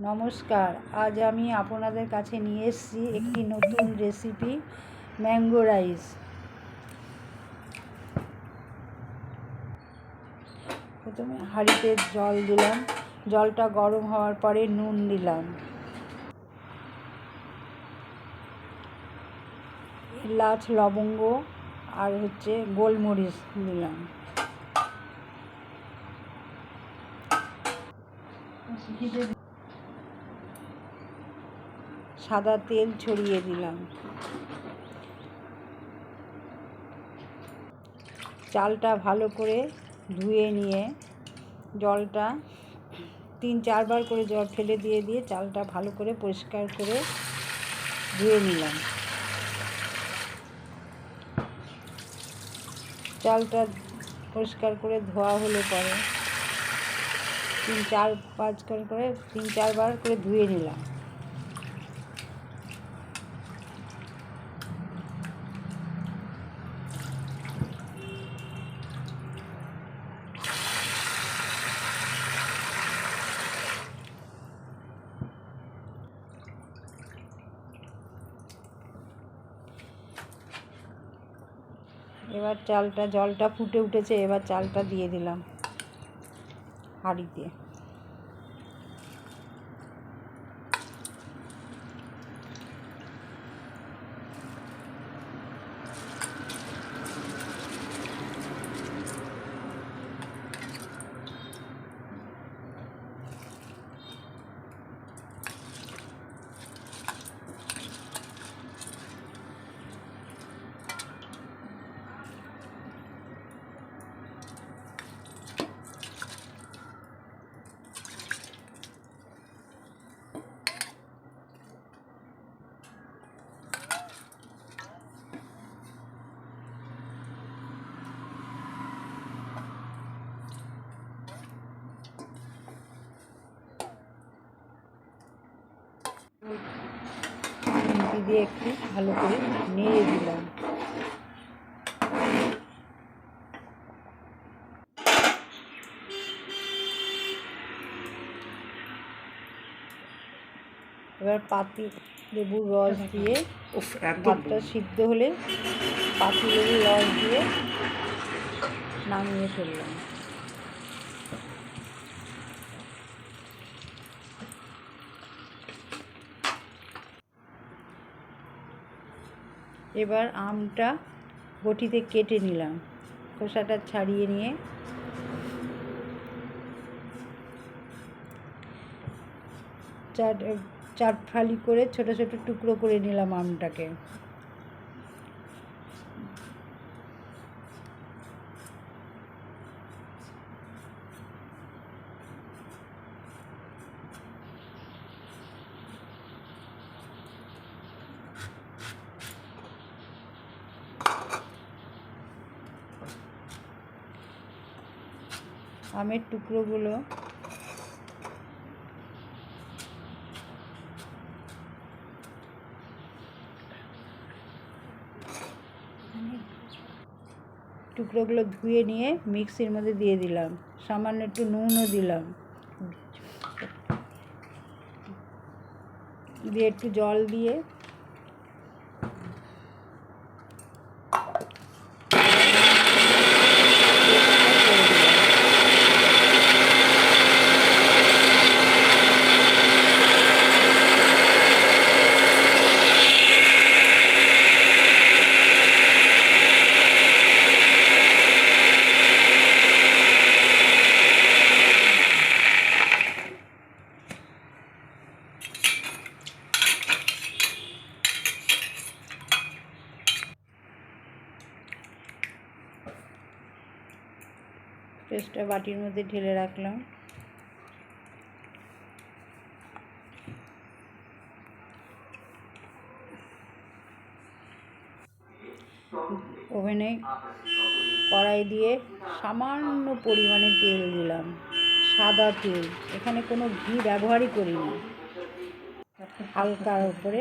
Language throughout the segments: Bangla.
নমস্কার, আজ আমি আপনাদের কাছে নিয়ে এসেছি একটি নতুন রেসিপি, ম্যাঙ্গো রাইস। প্রথমে হাঁড়িতে জল দিলাম, জলটা গরম হওয়ার পরে নুন দিলাম, এলাচ, লবঙ্গ আর গোলমরিচ দিলাম। সাদা তেল ছড়িয়ে দিলাম। চালটা ভালো করে ধুয়ে নিয়ে জলটা 3-4 বার করে জল ফেলে দিয়ে চালটা ভালো করে পরিষ্কার করে ধুয়ে নিলাম। চালটা পরিষ্কার করে ধোয়া হলে পরে 3-4 বার করে ধুয়ে নিলাম। এবার জলটা ফুটে উঠেছে, এবার চালটা দিয়ে দিলাম হাঁড়িতে। খুন্তি দিয়ে একটু ভালো করে নেড়ে দিলাম। এবার পাতি লেবুর রস দিয়ে, ভাতটা সিদ্ধ হলে পাতি লেবুর রস দিয়ে নামিয়ে ফেললাম। এবার আমটা বটিতে কেটে নিলাম, খোসাটা ছাড়িয়ে নিয়ে চার ফালি করে ছোট ছোট টুকরো করে নিলাম আমটাকে। আমের টুকরোগুলো ধুয়ে নিয়ে মিক্সির মধ্যে দিয়ে দিলাম। সামান্য একটু নুনও দিলাম, দিয়ে একটু জল দিয়ে পেস্টটা বাটির মধ্যে ঢেলে রাখলাম। ওভেনে কড়াই দিয়ে সামান্য পরিমাণে তেল দিলাম, সাদা তেল, এখানে কোনো ঘি ব্যবহারই করিনি। হালকার উপরে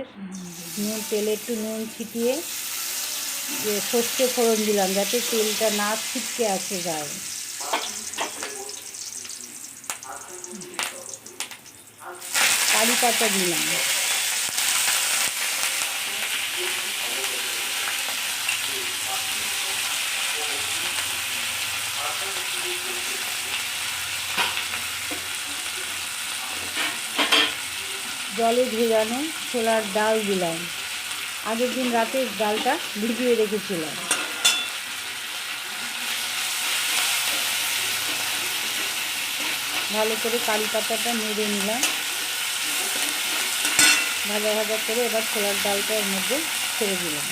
তেলে একটু নুন ছিটিয়ে সর্ষে ফোড়ন দিলাম, যাতে তেলটা না ছিটকে আসে যায়। কারি পাতা দিলাম। জলে ভেজানো ছোলার ডাল দিলাম। আগের দিন রাতে ডালটা ভিজিয়ে রেখেছিলাম। ভালো করে কারি পাতাটা নেড়ে নিলাম। ভাজা ভাজা করে এবার ছোলার ডালটা এর মধ্যে ছেড়ে দিলাম।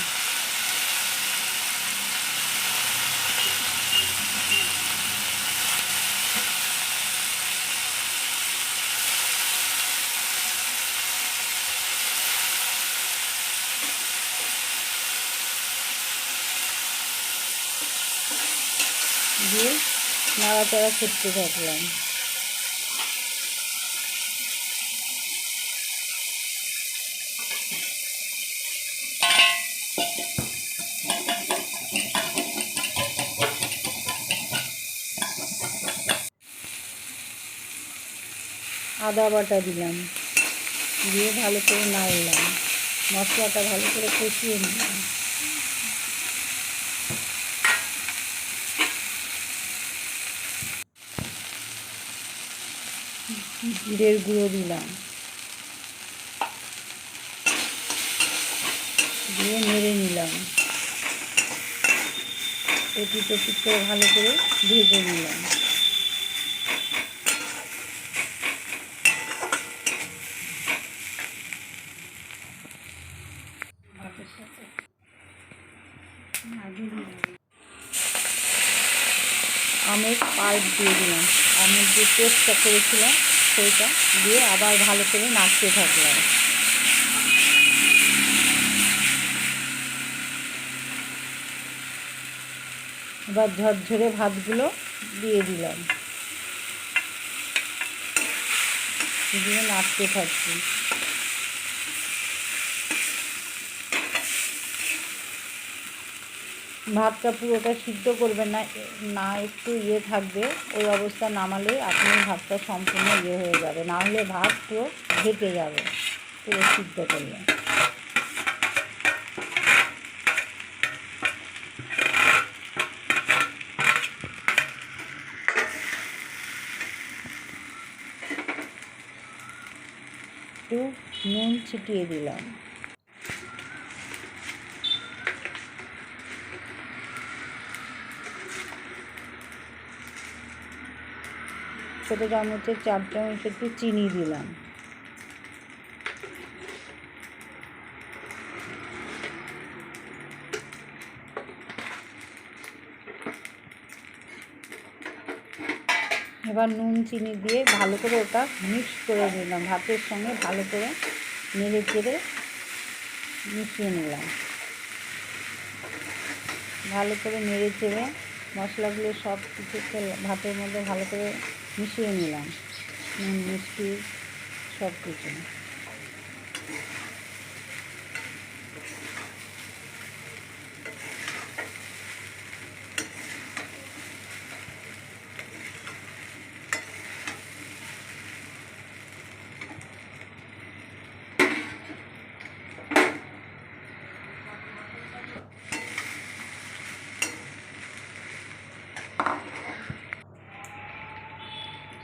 দিয়ে নাড়াচাড়া করতে থাকলাম। আদা বাটা দিলাম, দিয়ে ভালো করে নাড়লাম। মশলাটা ভালো করে কষিয়ে নিলাম। জিরের গুঁড়ো দিলাম, দিয়ে নেড়ে নিলাম। এপিট ওপিট করে ভালো করে ভেজে নিলাম। আমের পাল্প দিয়ে দিলাম। আমের যে পেস্টটা করেছিলাম সেইটা দিয়ে আবার ভালো করে নাড়তে থাকলাম। এবার ঝরঝরে ভাতগুলো দিয়ে দিলাম, দিয়ে নাড়তে থাকছি। ভাতটা পুরোটা সিদ্ধ করবেন না, না একটু থাকবে, ওই অবস্থা নামালে আপনি ভাতটা সম্পূর্ণ হয়ে যাবে, না হলে ভাত পুরো ঘেটে যাবে পুরো সিদ্ধ করলে। একটু নুন ছিটিয়ে দিলাম। ছোটো চামচের 4 চামচ একটু চিনি দিলাম। এবার নুন চিনি দিয়ে ভালো করে ওটা মিক্স করে নিলাম। ভাতের সঙ্গে ভালো করে নেড়ে চেড়ে মিশিয়ে নিলাম। ভালো করে নেড়ে চেড়ে মশলাগুলো সব কিছুকে ভাতের মধ্যে ভালো করে মিশিয়ে নিলাম, নুন মিষ্টি সব কিছু।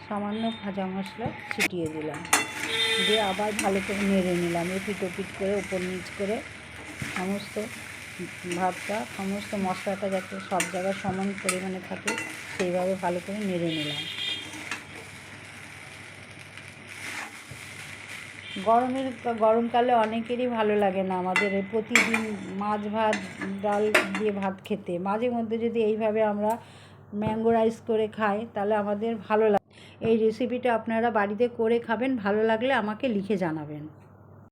সামান্য ভাজা মশলা ছিটিয়ে দিলাম, দিয়ে আবার ভালো করে নেড়ে নিলাম। এপিট ওপিট করে ওপর নিচ করে সমস্ত ভাতটা সমস্ত মশলাটা যাতে সব জায়গায় সমান পরিমাণে থাকে সেইভাবে ভালো করে নেড়ে নিলাম। গরমকালে অনেকেরই ভালো লাগে না আমাদের প্রতিদিন মাছ ভাত ডাল দিয়ে ভাত খেতে। মাঝে মধ্যে যদি এইভাবে আমরা ম্যাঙ্গো রাইস করে খাই তাহলে আমাদের ভালো লাগে। এই রেসিপিটা আপনারা বাড়িতে করে খাবেন, ভালো লাগলে আমাকে লিখে জানাবেন।